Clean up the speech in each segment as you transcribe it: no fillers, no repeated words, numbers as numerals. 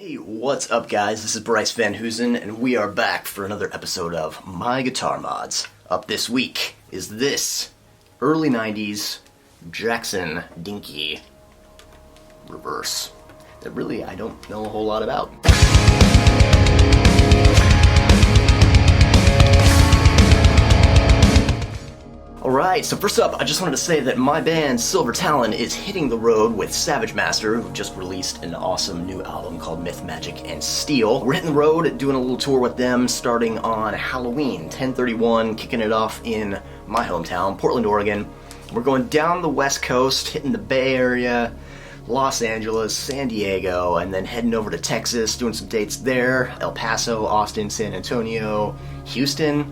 Hey, what's up guys? This is Bryce VanHoosen, and we are back for another episode of My Guitar Mods. Up this week is this early 90s Jackson Dinky Reverse that really I don't know a whole lot about. Alright, so first up, I just wanted to say that my band, Silver Talon, is hitting the road with Savage Master, who just released an awesome new album called Myth, Magic, and Steel. We're hitting the road, doing a little tour with them, starting on Halloween, 10/31, kicking it off in my hometown, Portland, Oregon. We're going down the West Coast, hitting the Bay Area, Los Angeles, San Diego, and then heading over to Texas, doing some dates there, El Paso, Austin, San Antonio, Houston.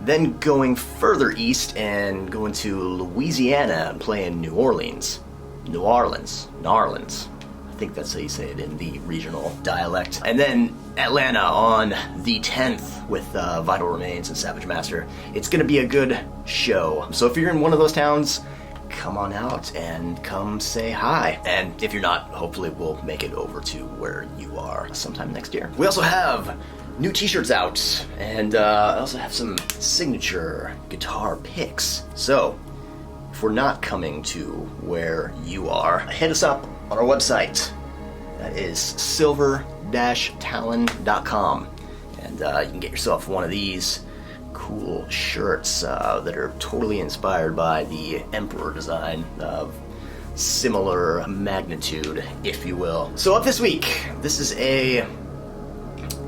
Then going further east and going to Louisiana and playing New Orleans. I think that's how you say it in the regional dialect. And then Atlanta on the 10th with Vital Remains and Savage Master. It's gonna be a good show. So if you're in one of those towns, come on out and come say hi. And if you're not, hopefully we'll make it over to where you are sometime next year. We also have new t-shirts out, and I also have some signature guitar picks. So, if we're not coming to where you are, hit us up on our website. That is silver-talon.com, and you can get yourself one of these cool shirts that are totally inspired by the Emperor design of similar magnitude, if you will. So up this week, this is a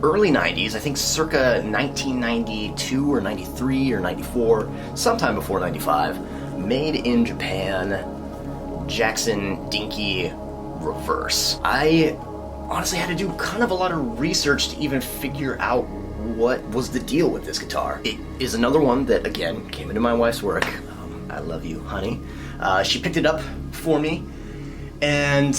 early 90s, I think circa 1992 or 93 or 94, sometime before 95, made in Japan, Jackson Dinky Reverse. I honestly had to do kind of a lot of research to even figure out what was the deal with this guitar. It is another one that, again, came into my wife's work. I love you, honey. She picked it up for me, and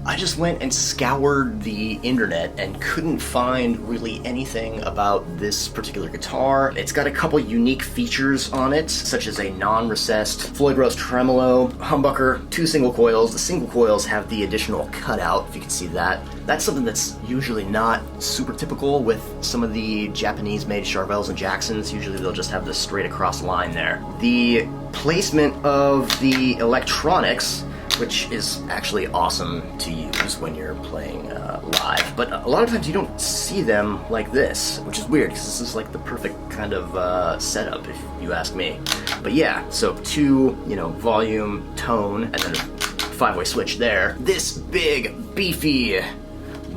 I just went and scoured the internet and couldn't find really anything about this particular guitar. It's got a couple unique features on it, such as a non-recessed Floyd Rose tremolo, humbucker, 2 single coils. The single coils have the additional cutout, if you can see that. That's something that's usually not super typical with some of the Japanese-made Charvels and Jacksons. Usually they'll just have this straight across line there. The placement of the electronics, which is actually awesome to use when you're playing live. But a lot of times you don't see them like this, which is weird because this is like the perfect kind of setup, if you ask me. But yeah, so 2, volume, tone, and then a 5-way switch there. This big, beefy,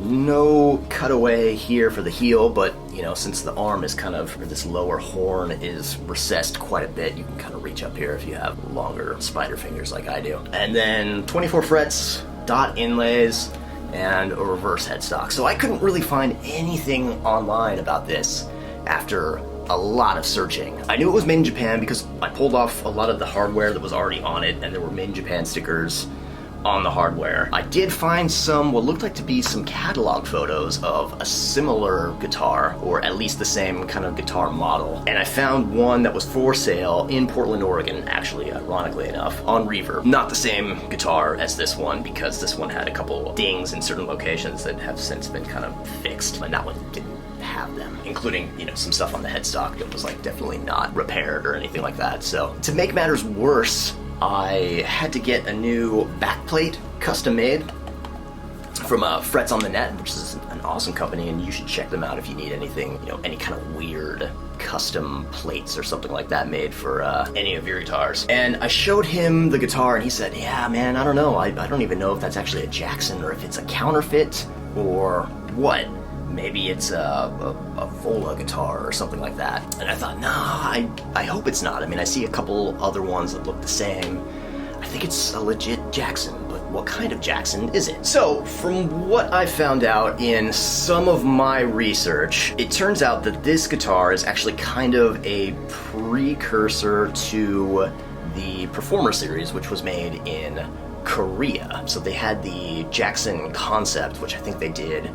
no cutaway here for the heel, but since the arm is kind of, or this lower horn is recessed quite a bit, you can kind of reach up here if you have longer spider fingers like I do. And then 24 frets, dot inlays, and a reverse headstock. So I couldn't really find anything online about this after a lot of searching. I knew it was made in Japan because I pulled off a lot of the hardware that was already on it, and there were made in Japan stickers on the hardware. I did find what looked like to be some catalog photos of a similar guitar, or at least the same kind of guitar model. And I found one that was for sale in Portland, Oregon, actually, ironically enough, on Reverb. Not the same guitar as this one, because this one had a couple dings in certain locations that have since been kind of fixed, and that one didn't have them, including, some stuff on the headstock that was definitely not repaired or anything like that. So to make matters worse, I had to get a new backplate custom made from Frets on the Net, which is an awesome company, and you should check them out if you need anything, any kind of weird custom plates or something like that made for any of your guitars. And I showed him the guitar, and he said, yeah, man, I don't know. I don't even know if that's actually a Jackson or if it's a counterfeit or what. Maybe it's a Vola guitar or something like that. And I thought, nah, I hope it's not. I mean, I see a couple other ones that look the same. I think it's a legit Jackson, but what kind of Jackson is it? So, from what I found out in some of my research, it turns out that this guitar is actually kind of a precursor to the Performer series, which was made in Korea. So they had the Jackson Concept, which I think they did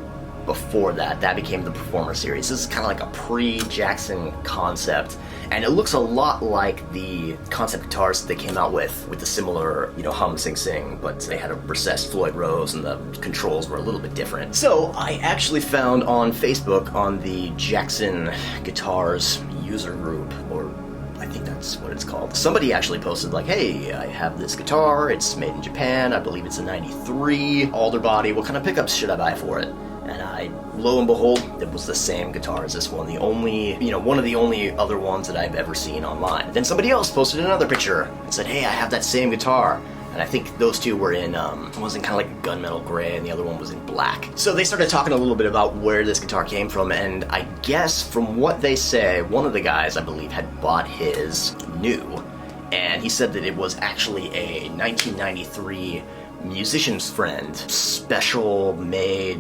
before that. That became the Performer series. This is kind of like a pre-Jackson concept, and it looks a lot like the concept guitars that they came out with the similar, you know, hum, sing, sing, but they had a recessed Floyd Rose and the controls were a little bit different. So I actually found on Facebook, on the Jackson Guitars user group, or I think that's what it's called, somebody actually posted like, hey, I have this guitar, it's made in Japan, I believe it's a 93, alder body, what kind of pickups should I buy for it? And I, lo and behold, it was the same guitar as this one, the only, you know, one of the only other ones that I've ever seen online. Then somebody else posted another picture and said, hey, I have that same guitar. And I think those two were in, one was in kind of like gunmetal gray and the other one was in black. So they started talking a little bit about where this guitar came from, and I guess from what they say, one of the guys, I believe, had bought his new, and he said that it was actually a 1993 musician's friend, special made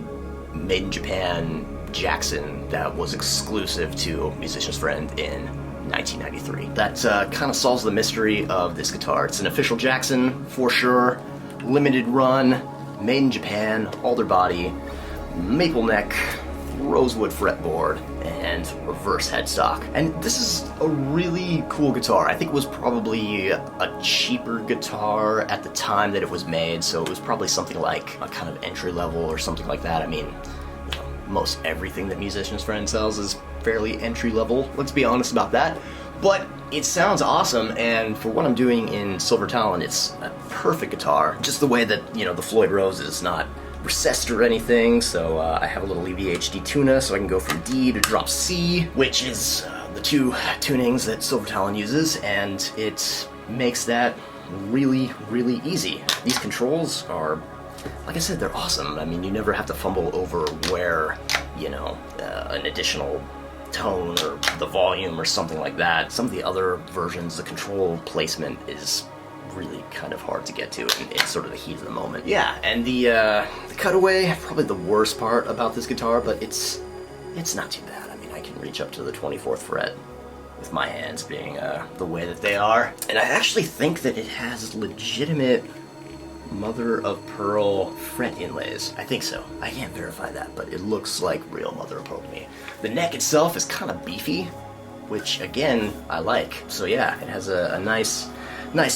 in Japan Jackson that was exclusive to musician's friend in 1993. That kind of solves the mystery of this guitar. It's an official Jackson for sure, limited run, made in Japan, alder body, maple neck, rosewood fretboard, and reverse headstock. And this is a really cool guitar. I think it was probably a cheaper guitar at the time that it was made, so it was probably something like a kind of entry level or something like that. I mean, you know, most everything that Musician's Friend sells is fairly entry level, let's be honest about that. But it sounds awesome, and for what I'm doing in Silver Talon, it's a perfect guitar. Just the way that, you know, the Floyd Rose is not recessed or anything, so I have a little EVHD tuna, so I can go from D to drop C, which is the two tunings that Silver Talon uses, and it makes that really, really easy. These controls are, like I said, they're awesome. I mean, you never have to fumble over where, you know, an additional tone or the volume or something like that. Some of the other versions, the control placement is really kind of hard to get to, and it's sort of the heat of the moment. Yeah, and the cutaway, probably the worst part about this guitar, but it's not too bad. I mean, I can reach up to the 24th fret with my hands being the way that they are. And I actually think that it has legitimate mother of pearl fret inlays. I think so. I can't verify that, but it looks like real mother of pearl to me. The neck itself is kind of beefy, which again, I like. So yeah, it has a nice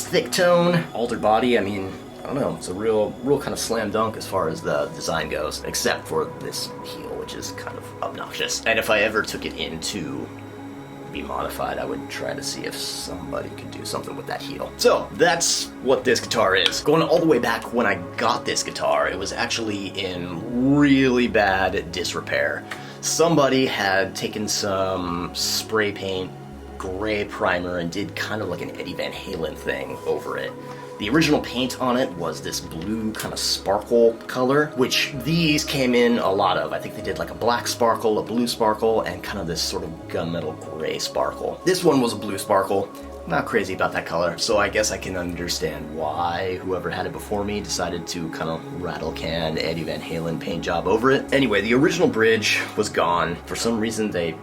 thick tone, altered body. I mean, I don't know, it's a real kind of slam dunk as far as the design goes, except for this heel, which is kind of obnoxious. And if I ever took it in to be modified, I would try to see if somebody could do something with that heel. So that's what this guitar is. Going all the way back when I got this guitar, it was actually in really bad disrepair. Somebody had taken some spray paint, gray primer, and did kind of like an Eddie Van Halen thing over it. The original paint on it was this blue kind of sparkle color, which these came in a lot of. I think they did like a black sparkle, a blue sparkle, and kind of this sort of gunmetal gray sparkle. This one was a blue sparkle. Not crazy about that color, so I guess I can understand why whoever had it before me decided to kind of rattle can Eddie Van Halen paint job over it. Anyway, the original bridge was gone. For some reason, they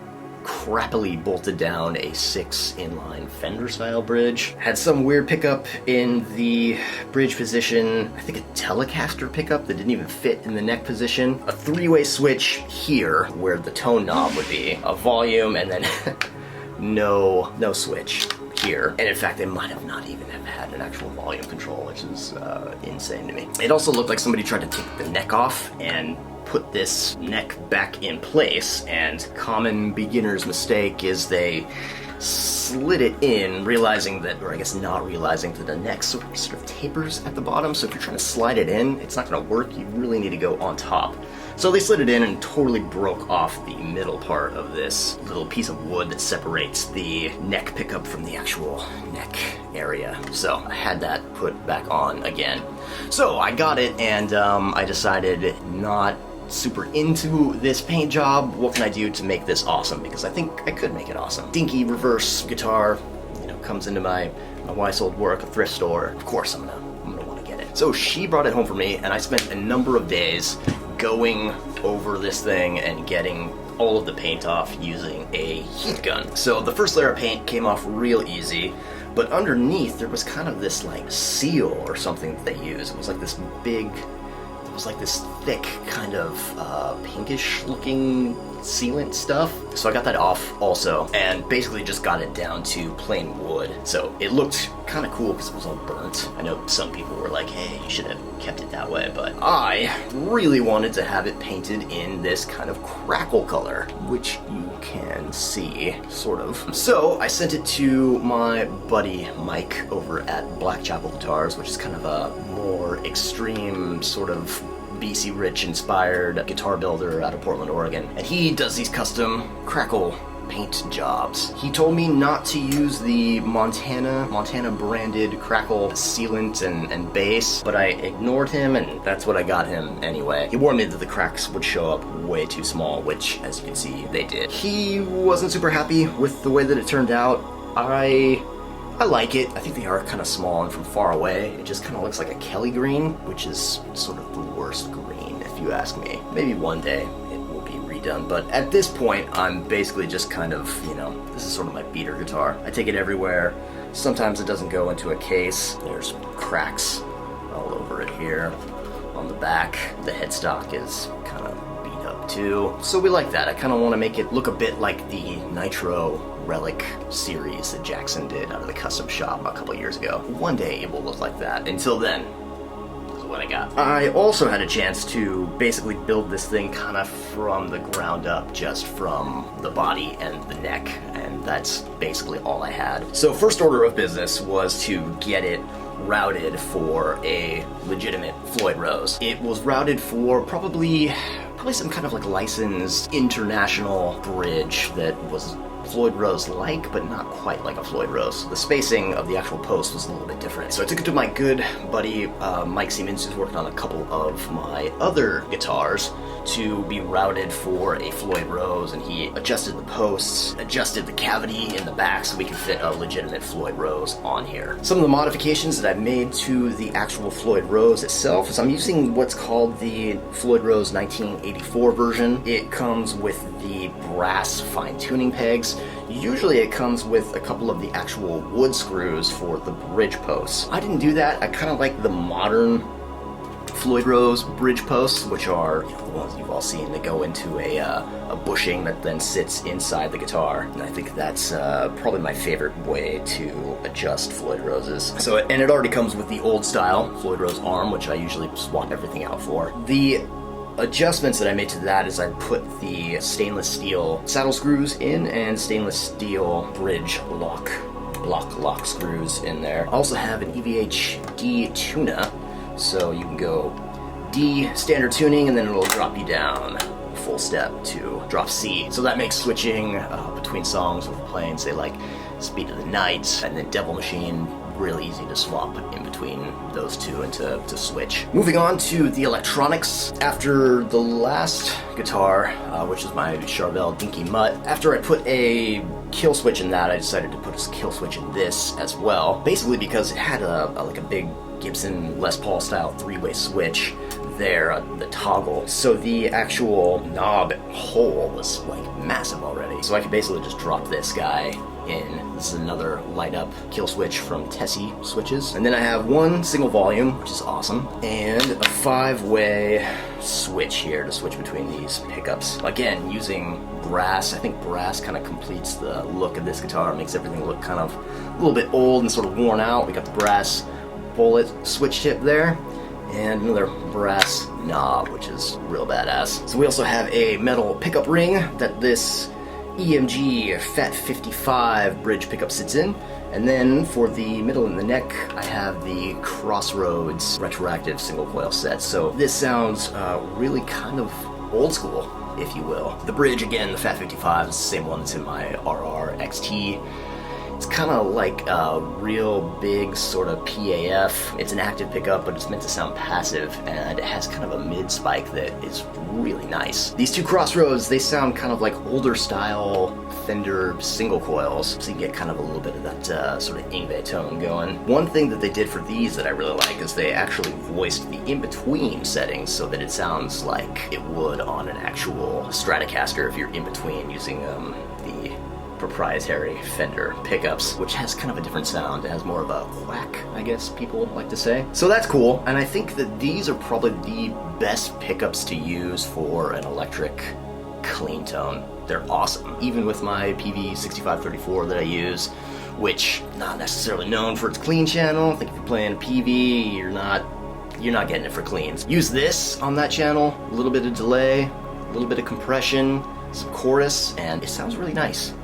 crappily bolted down a 6 inline Fender style bridge. Had some weird pickup in the bridge position, I think a Telecaster pickup that didn't even fit in the neck position, a 3-way switch here where the tone knob would be, a volume, and then no switch here. And in fact, they might have not even have had an actual volume control, which is insane to me. It also looked like somebody tried to take the neck off and put this neck back in place, and common beginner's mistake is they slid it in, realizing that, or I guess not realizing, that the neck sort of tapers at the bottom, so if you're trying to slide it in, it's not going to work. You really need to go on top. So they slid it in and totally broke off the middle part of this little piece of wood that separates the neck pickup from the actual neck area. So I had that put back on again. So I got it, and I decided not super into this paint job. What can I do to make this awesome? Because I think I could make it awesome. Dinky Reverse guitar, you know, comes into my wife's old work, a thrift store. Of course I'm gonna want to get it. So she brought it home for me, and I spent a number of days going over this thing and getting all of the paint off using a heat gun. So the first layer of paint came off real easy, but underneath there was kind of this like seal or something that they use. It was like this big it was like this thick kind of pinkish looking sealant stuff. So I got that off also, and basically just got it down to plain wood. So it looked kind of cool because it was all burnt. I know some people were like, hey, you should have kept it that way, but I really wanted to have it painted in this kind of crackle color, which you can see, sort of. So I sent it to my buddy Mike over at Blackchapel Guitars, which is kind of a more extreme sort of BC Rich inspired guitar builder out of Portland, Oregon. And he does these custom crackle paint jobs. He told me not to use the Montana branded crackle sealant and base, but I ignored him, and that's what I got him anyway. He warned me that the cracks would show up way too small, which, as you can see, they did. He wasn't super happy with the way that it turned out. I like it. I think they are kind of small, and from far away, it just kind of looks like a Kelly green, which is sort of the worst green, if you ask me. Maybe one day it will be redone, but at this point, I'm basically just kind of, you know, this is sort of my beater guitar. I take it everywhere. Sometimes it doesn't go into a case. There's cracks all over it here. On the back, the headstock is kind of beat up too. So we like that. I kind of want to make it look a bit like the Nitro Relic series that Jackson did out of the custom shop a couple years ago. One day it will look like that. Until then, this is what I got. I also had a chance to basically build this thing kind of from the ground up, just from the body and the neck, and that's basically all I had. So first order of business was to get it routed for a legitimate Floyd Rose. It was routed for probably some kind of like licensed international bridge that was Floyd Rose-like, but not quite like a Floyd Rose. The spacing of the actual post was a little bit different. So I took it to my good buddy Mike Siemens, who's working on a couple of my other guitars, to be routed for a Floyd Rose, and he adjusted the posts, adjusted the cavity in the back so we could fit a legitimate Floyd Rose on here. Some of the modifications that I've made to the actual Floyd Rose itself is I'm using what's called the Floyd Rose 1984 version. It comes with the brass fine-tuning pegs. Usually it comes with a couple of the actual wood screws for the bridge posts. I didn't do that. I kind of like the modern Floyd Rose bridge posts, which are, you know, the ones you've all seen that go into a bushing that then sits inside the guitar. And I think that's probably my favorite way to adjust Floyd Roses. So, and it already comes with the old style Floyd Rose arm, which I usually swap everything out for. The adjustments that I made to that is I put the stainless steel saddle screws in and stainless steel bridge block lock screws in there. I also have an EVH D tuner, so you can go D standard tuning and then it'll drop you down full step to drop C. So that makes switching between songs with playing, say like Speed of the Night and then Devil Machine, really easy to swap in between those two and to switch. Moving on to the electronics. After the last guitar, which is my Charvel Dinky Mutt, after I put a kill switch in that, I decided to put a kill switch in this as well. Basically because it had like a big Gibson Les Paul style three-way switch there, the toggle. So the actual knob hole was like massive already. So I could basically just drop this guy in. This is another light up kill switch from Tessie switches. And then I have one single volume, which is awesome, and a 5-way switch here to switch between these pickups. Again, using brass. I think brass kind of completes the look of this guitar, makes everything look kind of a little bit old and sort of worn out. We got the brass bullet switch tip there, and another brass knob, which is real badass. So we also have a metal pickup ring that this EMG Fat 55 bridge pickup sits in. And then for the middle and the neck, I have the Crossroads retroactive single coil set. So this sounds really kind of old school, if you will. The bridge, again, the Fat 55 is the same one that's in my RR XT. It's kind of like a real big sort of PAF. It's an active pickup, but it's meant to sound passive, and it has kind of a mid spike that is really nice. These two Crossroads, they sound kind of like older style Fender single coils, so you get kind of a little bit of that sort of Yngwie tone going. One thing that they did for these that I really like is they actually voiced the in-between settings so that it sounds like it would on an actual Stratocaster if you're in between using the proprietary Fender pickups, which has kind of a different sound. It has more of a quack, I guess people like to say. So that's cool, and I think that these are probably the best pickups to use for an electric clean tone. They're awesome. Even with my PV6534 that I use, which not necessarily known for its clean channel. I think if you're playing a PV, you're not getting it for cleans. Use this on that channel, a little bit of delay, a little bit of compression, some chorus, and it sounds really nice.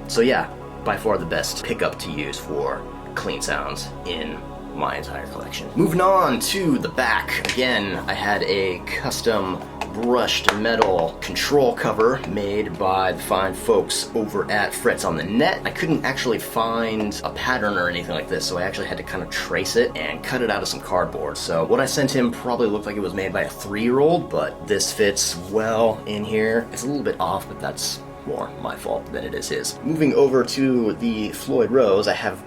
So yeah, by far the best pickup to use for clean sounds in my entire collection. Moving on to the back. Again, I had a custom brushed metal control cover made by the fine folks over at Frets on the Net. I couldn't actually find a pattern or anything like this, so I actually had to kind of trace it and cut it out of some cardboard. So what I sent him probably looked like it was made by a 3-year-old, but this fits well in here. It's a little bit off, but that's more my fault than it is his. Moving over to the Floyd Rose, I have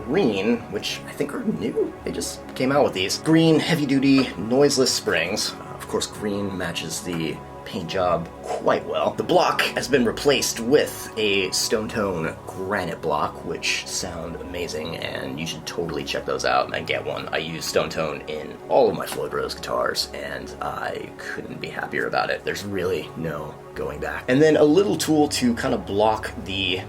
green, which I think are new. They just came out with these. Green heavy-duty noiseless springs. Of course, green matches the paint job quite well. The block has been replaced with a stone tone granite block, which sound amazing, and you should totally check those out and get one. I use stone tone in all of my Floyd Rose guitars, and I couldn't be happier about it. There's really no going back. And then a little tool to kind of block the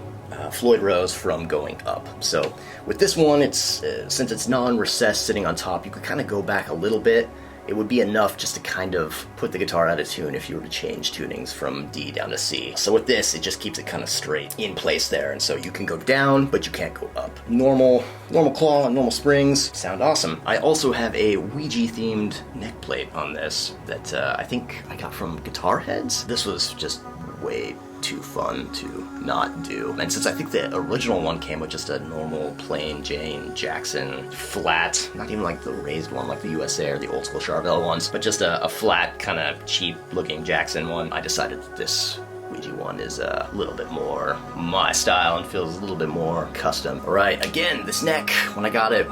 Floyd Rose from going up. So with this one, it's since it's non-recessed sitting on top, you could kind of go back a little bit. It would be enough just to kind of put the guitar out of tune if you were to change tunings from D down to C. So with this, it just keeps it kind of straight in place there, and so you can go down, but you can't go up. Normal claw and normal springs sound awesome. I also have a Ouija themed neck plate on this that I think I got from Guitar Heads. This was just way too fun to not do. And since I think the original one came with just a normal plain Jane Jackson flat, not even like the raised one like the USA or the old school Charvel ones, but just a flat kind of cheap looking Jackson one, I decided that this Ouija one is a little bit more my style and feels a little bit more custom. Alright, again, this neck, when I got it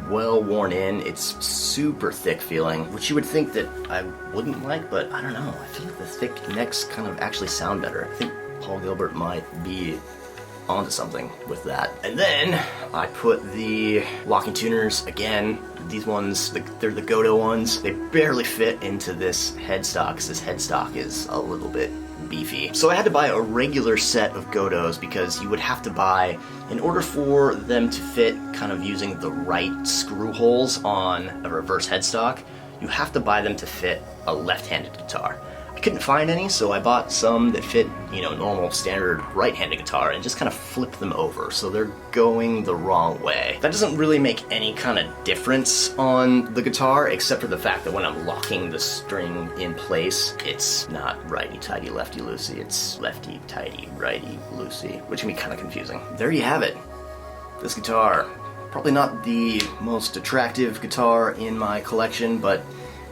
well worn in, it's super thick feeling, which you would think that I wouldn't like, but I don't know. I feel like the thick necks kind of actually sound better. I think Paul Gilbert might be onto something with that. And then I put the locking tuners again. These ones, they're the Godot ones. They barely fit into this headstock because this headstock is a little bit beefy. So I had to buy a regular set of Godos because you would have to buy, in order for them to fit kind of using the right screw holes on a reverse headstock, you have to buy them to fit a left-handed guitar. I couldn't find any, so I bought some that fit, normal standard right-handed guitar and just kind of flipped them over, so they're going the wrong way. That doesn't really make any kind of difference on the guitar, except for the fact that when I'm locking the string in place, it's not righty-tighty, lefty-loosey, it's lefty-tighty, righty-loosey, which can be kind of confusing. There you have it. This guitar. Probably not the most attractive guitar in my collection, but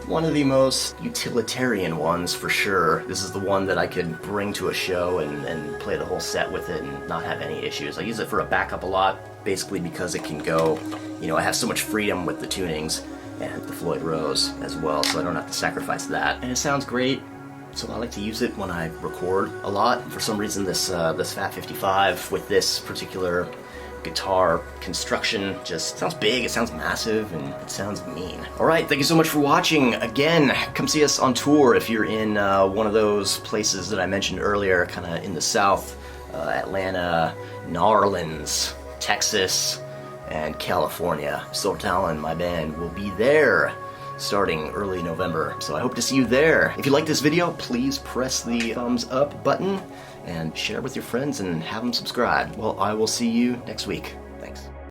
one of the most utilitarian ones for sure. This is the one that I could bring to a show and play the whole set with it and not have any issues. I use it for a backup a lot, basically because it can go, I have so much freedom with the tunings and the Floyd Rose as well, so I don't have to sacrifice that. And it sounds great, so I like to use it when I record a lot. For some reason, this Fat 55 with this particular guitar construction just sounds big, it sounds massive, and it sounds mean. Alright, thank you so much for watching. Again, come see us on tour if you're in one of those places that I mentioned earlier, kind of in the South, Atlanta, New Orleans, Texas, and California. So Talon, my band, will be there starting early November, so I hope to see you there. If you like this video, please press the thumbs up button and share it with your friends and have them subscribe. Well, I will see you next week.